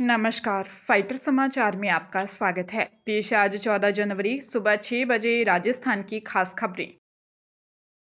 नमस्कार। फाइटर समाचार में आपका स्वागत है। पेश है आज 14 जनवरी सुबह 6 बजे राजस्थान की खास खबरें।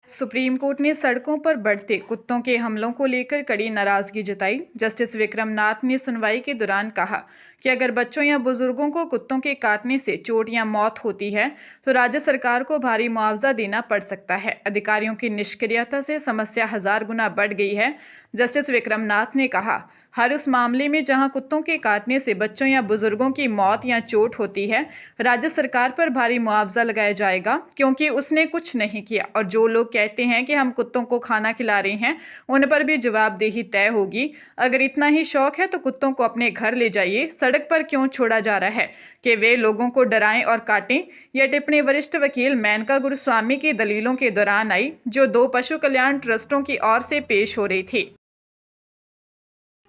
सुप्रीम कोर्ट ने सड़कों पर बढ़ते कुत्तों के हमलों को लेकर कड़ी नाराजगी जताई। जस्टिस विक्रम नाथ ने सुनवाई के दौरान कहा कि अगर बच्चों या बुजुर्गों को कुत्तों के काटने से चोट या मौत होती है तो राज्य सरकार को भारी मुआवजा देना पड़ सकता है। अधिकारियों की निष्क्रियता से समस्या 1000 गुना बढ़ गई है। जस्टिस विक्रम नाथ ने कहा, हर उस मामले में जहां कुत्तों के काटने से बच्चों या बुजुर्गों की मौत या चोट होती है, राज्य सरकार पर भारी मुआवजा लगाया जाएगा क्योंकि उसने कुछ नहीं किया। और जो लोग कहते हैं कि हम कुत्तों को खाना खिला रहे हैं, उन पर भी जवाबदेही तय होगी। अगर इतना ही शौक है तो कुत्तों को अपने घर ले जाइए, सड़क पर क्यों छोड़ा जा रहा है कि वे लोगों को डराएं और काटें। यह टिप्पणी वरिष्ठ वकील मेनका गुरुस्वामी की दलीलों के दौरान आई, जो 2 पशु कल्याण ट्रस्टों की ओर से पेश हो रही थी।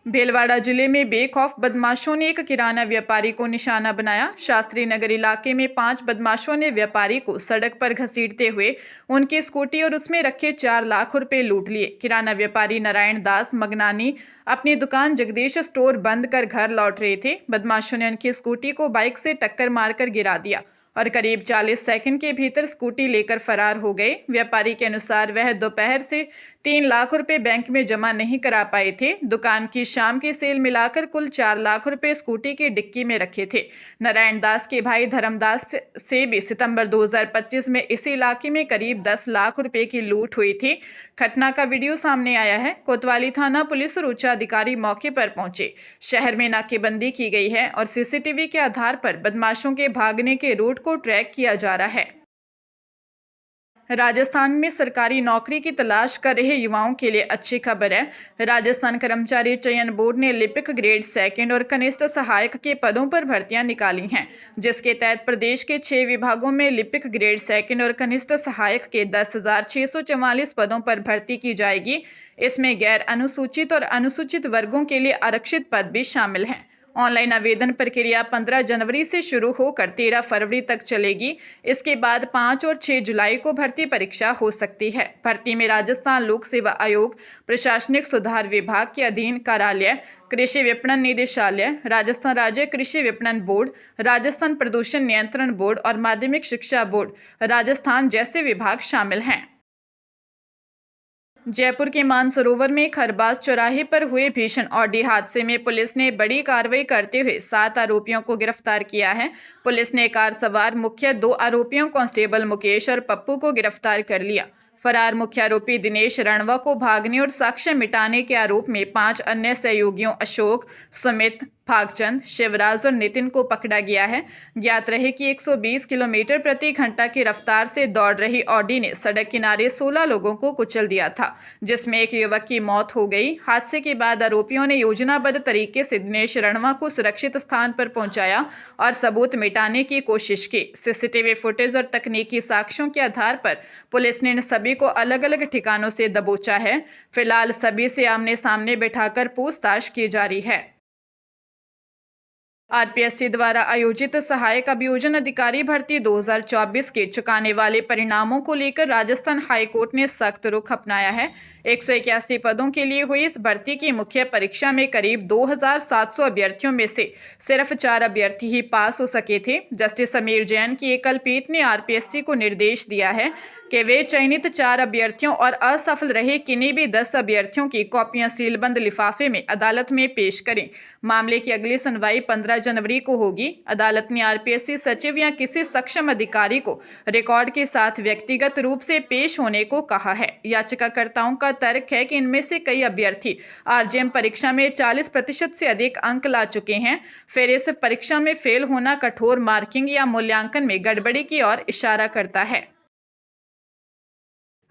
भीलवाड़ा जिले में बेखौफ बदमाशों ने एक किराना व्यापारी को निशाना बनाया। शास्त्री नगर इलाके में 5 बदमाशों ने व्यापारी को सड़क पर घसीटते हुए उनकी स्कूटी और उसमें रखे 4 लाख रुपए लूट लिए। किराना व्यापारी नारायण दास मगनानी अपनी दुकान जगदीश स्टोर बंद कर घर लौट रहे थे। बदमाशों ने उनकी स्कूटी को बाइक से टक्कर मारकर गिरा दिया और करीब 40 सेकंड के भीतर स्कूटी लेकर फरार हो गए। व्यापारी के अनुसार वह दोपहर से 3 लाख रुपए बैंक में जमा नहीं करा पाए थे। दुकान की शाम की सेल मिलाकर कुल 4 लाख रुपए स्कूटी की डिक्की में रखे थे। नारायण दास के भाई धर्मदास से भी सितंबर 2025 में इसी इलाके में करीब 10 लाख रुपए की लूट हुई थी। घटना का वीडियो सामने आया है। कोतवाली थाना पुलिस और उच्च अधिकारी मौके पर पहुंचे। शहर में नाकेबंदी की गई है और सीसीटीवी के आधार पर बदमाशों के भागने के रूट को ट्रैक किया जा रहा है। राजस्थान में सरकारी नौकरी की तलाश कर रहे युवाओं के लिए अच्छी खबर है। राजस्थान कर्मचारी चयन बोर्ड ने लिपिक ग्रेड 2 और कनिष्ठ सहायक के पदों पर भर्तियां निकाली हैं, जिसके तहत प्रदेश के 6 विभागों में लिपिक ग्रेड 2 और कनिष्ठ सहायक के 10,644 पदों पर भर्ती की जाएगी। इसमें गैर अनुसूचित और अनुसूचित वर्गों के लिए आरक्षित पद भी शामिल हैं। ऑनलाइन आवेदन प्रक्रिया 15 जनवरी से शुरू होकर 13 फरवरी तक चलेगी। इसके बाद 5 और 6 जुलाई को भर्ती परीक्षा हो सकती है। भर्ती में राजस्थान लोक सेवा आयोग, प्रशासनिक सुधार विभाग के अधीन कार्यालय, कृषि विपणन निदेशालय, राजस्थान राज्य कृषि विपणन बोर्ड, राजस्थान प्रदूषण नियंत्रण बोर्ड और माध्यमिक शिक्षा बोर्ड राजस्थान जैसे विभाग शामिल हैं। जयपुर के मानसरोवर में खरबास चौराहे पर हुए भीषण ऑडी हादसे में पुलिस ने बड़ी कार्रवाई करते हुए 7 आरोपियों को गिरफ्तार किया है। पुलिस ने कार सवार मुख्य 2 आरोपियों कांस्टेबल मुकेश और पप्पू को गिरफ्तार कर लिया। फरार मुख्य आरोपी दिनेश रणवा को भागने और साक्ष्य मिटाने के आरोप में 5 अन्य सहयोगियों अशोक, सुमित, भागचंद, शिवराज और नितिन को पकड़ा गया है। ज्ञात रहे कि 120 किलोमीटर प्रति घंटा की रफ्तार से दौड़ रही ऑडी ने सड़क किनारे 16 लोगों को कुचल दिया था, जिसमें एक युवक की मौत हो गई। हादसे के बाद आरोपियों ने योजनाबद्ध तरीके से दिनेश रणवा को सुरक्षित स्थान पर पहुंचाया और सबूत मिटाने की कोशिश की। सीसीटीवी फुटेज और तकनीकी साक्ष्यों के आधार पर पुलिस ने इन सभी को अलग अलग ठिकानों से दबोचा है। फिलहाल सभी से आमने सामने बिठाकर पूछताछ की जा रही है। आरपीएससी द्वारा आयोजित सहायक अभियोजन अधिकारी भर्ती 2024 के चुकाने वाले परिणामों को लेकर राजस्थान हाईकोर्ट ने सख्त रुख अपनाया है। 181 पदों के लिए हुई इस भर्ती की मुख्य परीक्षा में करीब 2700 अभ्यर्थियों में से सिर्फ 4 अभ्यर्थी ही पास हो सके थे। जस्टिस समीर जैन की एकल पीठ ने आरपीएससी को निर्देश दिया है कि वे चयनित 4 अभ्यर्थियों और असफल रहे किन्हीं भी 10 अभ्यर्थियों की कॉपियां सीलबंद लिफाफे में अदालत में पेश करें। मामले की अगली सुनवाई 15 जनवरी को होगी। अदालत ने आरपीएससी सचिव या किसी सक्षम अधिकारी को रिकॉर्ड के साथ व्यक्तिगत रूप से पेश होने को कहा है। याचिकाकर्ताओं का तर्क है कि इनमें से कई अभ्यर्थी आरजेएम परीक्षा में 40% से अधिक अंक ला चुके हैं। फिर इस परीक्षा में फेल होना कठोर मार्किंग या मूल्यांकन में गड़बड़ी की ओर इशारा करता है।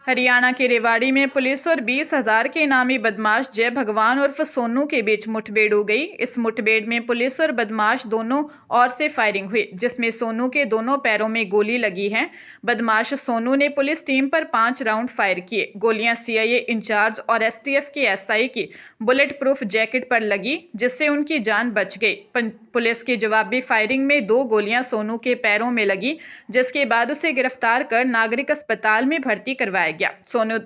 हरियाणा के रेवाड़ी में पुलिस और 20,000 के इनामी बदमाश जय भगवान उर्फ सोनू के बीच मुठभेड़ हो गई। इस मुठभेड़ में पुलिस और बदमाश दोनों ओर से फायरिंग हुई, जिसमें सोनू के दोनों पैरों में गोली लगी है। बदमाश सोनू ने पुलिस टीम पर 5 राउंड फायर किए। गोलियां सीआईए इंचार्ज और एसटीएफ के एसआई की बुलेट प्रूफ जैकेट पर लगी, जिससे उनकी जान बच गई। पुलिस की जवाबी फायरिंग में 2 गोलियां सोनू के पैरों में लगी, जिसके बाद उसे गिरफ्तार कर नागरिक अस्पताल में भर्ती करवाया गया। सोनू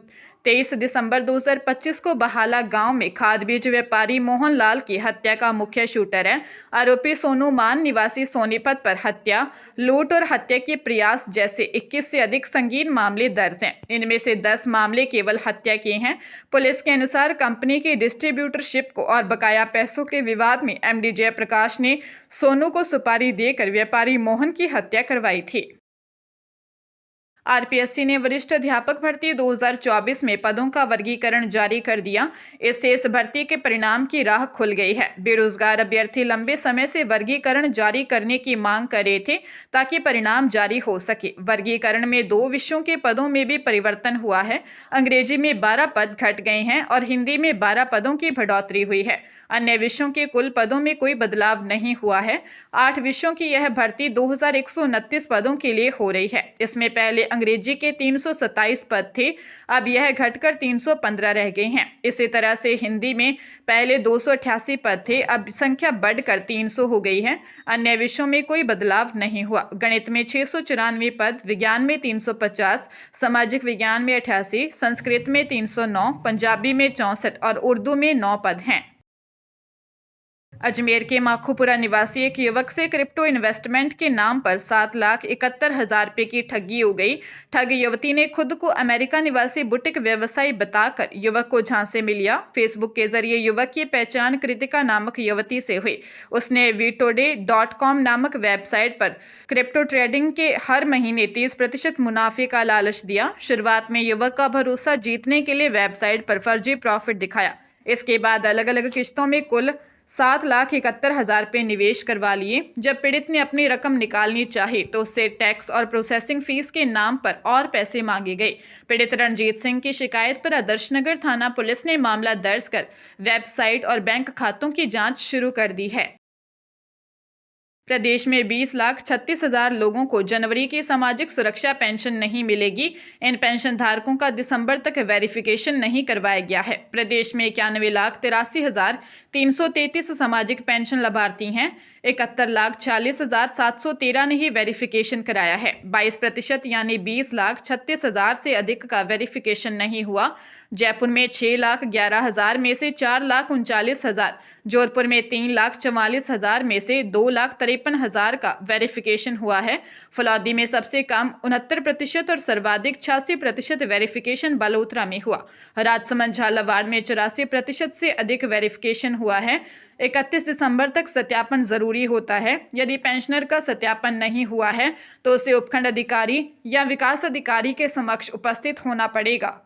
23 दिसंबर 2025 को बहाला गांव में खाद बीज व्यापारी मोहन लाल की हत्या का मुख्य शूटर है। आरोपी सोनू मान निवासी सोनीपत पर हत्या, लूट और हत्या के प्रयास जैसे 21 से अधिक संगीन मामले दर्ज हैं। इनमें से 10 मामले केवल हत्या के हैं। पुलिस के अनुसार कंपनी की डिस्ट्रीब्यूटरशिप को और बकाया पैसों के विवाद में एमडी जयप्रकाश ने सोनू को सुपारी देकर व्यापारी मोहन की हत्या करवाई थी। आरपीएससी ने वरिष्ठ अध्यापक भर्ती 2024 में पदों का वर्गीकरण जारी कर दिया। इससे इस भर्ती के परिणाम की राह खुल गई है। बेरोजगार अभ्यर्थी लंबे समय से वर्गीकरण जारी करने की मांग कर रहे थे ताकि परिणाम जारी हो सके। वर्गीकरण में 2 विषयों के पदों में भी परिवर्तन हुआ है। अंग्रेजी में 12 पद घट गए हैं और हिंदी में 12 पदों की बढ़ोतरी हुई है। अन्य विषयों के कुल पदों में कोई बदलाव नहीं हुआ है। 8 विषयों की यह भर्ती 2129 पदों के लिए हो रही है। इसमें पहले अंग्रेजी के 327 पद थे, अब यह घटकर 315 रह गए हैं। इसी तरह से हिंदी में पहले 288 पद थे, अब संख्या बढ़कर 300 हो गई है। अन्य विषयों में कोई बदलाव नहीं हुआ। गणित में 694 पद, विज्ञान में 350, सामाजिक विज्ञान में 88, संस्कृत में 309, पंजाबी में 64 और उर्दू में 9 पद हैं। अजमेर के माखोपुरा निवासी एक युवक से क्रिप्टो इन्वेस्टमेंट के नाम पर 7,71,000 रुपये की ठगी हो गई। ठग युवती ने खुद को अमेरिका निवासी बुटीक व्यवसायी बताकर युवक को झांसे में लिया। फेसबुक के जरिए युवक की पहचान कृतिका नामक युवती से हुई। उसने vitoday.com नामक वेबसाइट पर क्रिप्टो ट्रेडिंग के हर महीने 30% मुनाफे का लालच दिया। शुरुआत में युवक का भरोसा जीतने के लिए वेबसाइट पर फर्जी प्रॉफिट दिखाया। इसके बाद अलग अलग किस्तों में कुल 7,71,000 रुपये निवेश करवा लिए। जब पीड़ित ने अपनी रकम निकालनी चाही तो उससे टैक्स और प्रोसेसिंग फीस के नाम पर और पैसे मांगे गए। पीड़ित रणजीत सिंह की शिकायत पर आदर्शनगर थाना पुलिस ने मामला दर्ज कर वेबसाइट और बैंक खातों की जांच शुरू कर दी है। प्रदेश में 20,36,000 लोगों को जनवरी की सामाजिक सुरक्षा पेंशन नहीं मिलेगी। इन पेंशन धारकों का दिसंबर तक वेरिफिकेशन नहीं करवाया गया है। प्रदेश में 91,83,333 सामाजिक पेंशन लाभार्थी हैं। 71,40,713 ने ही वेरिफिकेशन कराया है। 22% यानी 20,36,000 से अधिक का वेरिफिकेशन नहीं हुआ। जयपुर में 6,11,000 में से 4,39,000, जोधपुर में 3,44,000 में से 2,53,000 का वेरिफिकेशन हुआ है। फलौदी में सबसे कम 69% और सर्वाधिक 86% वेरिफिकेशन बलोत्रा में हुआ। राजसमंद झालावाड़ में 84% से अधिक वेरिफिकेशन हुआ है। 31 दिसंबर तक सत्यापन जरूरी होता है। यदि पेंशनर का सत्यापन नहीं हुआ है तो उसे उपखंड अधिकारी या विकास अधिकारी के समक्ष उपस्थित होना पड़ेगा।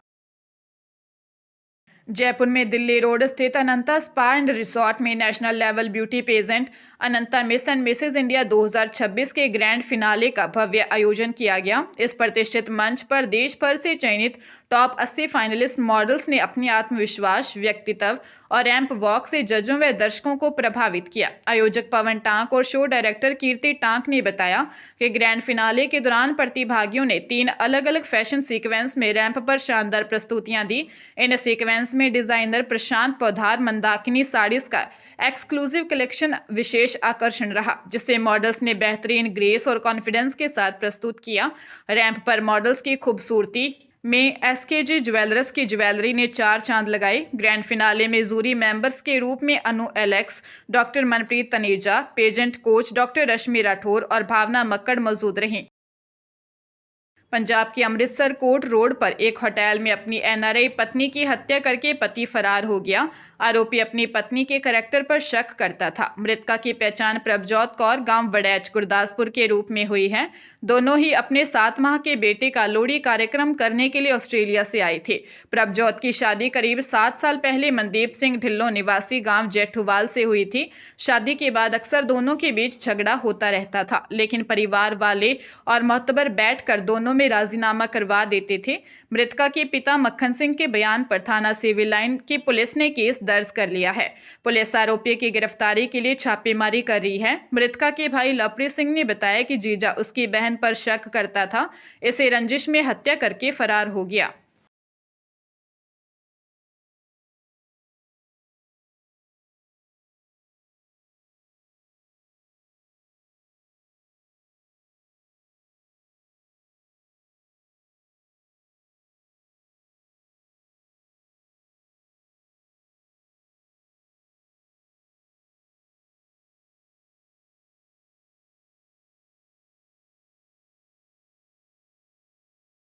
जयपुर में दिल्ली रोड स्थित अनंता स्पा एंड रिसोर्ट में national level beauty pageant Ananta miss and Mrs India 2026 के ग्रैंड फिनाले का भव्य आयोजन किया गया। इस प्रतिष्ठित मंच पर देश भर से चयनित टॉप 80 फाइनलिस्ट मॉडल्स ने अपनी आत्मविश्वास, व्यक्तित्व और रैंप वॉक से जजों व दर्शकों को प्रभावित किया। आयोजक पवन टांक और शो डायरेक्टर कीर्ति टांक ने बताया कि ग्रैंड फिनाले के दौरान प्रतिभागियों ने 3 अलग अलग फैशन सीक्वेंस में रैंप पर शानदार प्रस्तुतियां दी। इन सीक्वेंस में डिजाइनर प्रशांत पौधार मंदाकिनी साड़ीज का एक्सक्लूसिव कलेक्शन विशेष आकर्षण रहा, जिससे मॉडल्स ने बेहतरीन ग्रेस और कॉन्फिडेंस के साथ प्रस्तुत किया। रैंप पर मॉडल्स की खूबसूरती में एसकेजी ज्वेलर्स की ज्वेलरी ने 4 चांद लगाए। ग्रैंड फिनाले में जूरी मेंबर्स के रूप में Anu Alex, doctor Manpreet Taneja, pageant coach doctor Rashmi Rathore और भावना मक्कड़ मौजूद रहीं। पंजाब के अमृतसर कोट रोड पर एक होटल में अपनी एनआरआई पत्नी की हत्या करके पति फरार हो गया। आरोपी अपनी पत्नी के करैक्टर पर शक करता था। मृतका की पहचान प्रभजोत कौर गांव वड़ैच गुरदासपुर के रूप में हुई है। दोनों ही अपने 7 माह के बेटे का लोहड़ी कार्यक्रम करने के लिए ऑस्ट्रेलिया से आए थे। प्रभजोत की शादी करीब 7 साल पहले मनदीप सिंह ढिल्लों निवासी गांव जेठूवाल से हुई थी। शादी के बाद अक्सर दोनों के बीच झगड़ा होता रहता था, लेकिन परिवार वाले और मोहतबर बैठकर दोनों में राजीनामा करवा देते थे। मृतका के पिता मक्खन सिंह के बयान पर थाना सिविल लाइन की पुलिस ने केस दर्ज कर लिया है। पुलिस आरोपी की गिरफ्तारी के लिए छापेमारी कर रही है। मृतका के भाई लवप्रीत सिंह ने बताया कि जीजा उसकी बहन पर शक करता था, इसे रंजिश में हत्या करके फरार हो गया।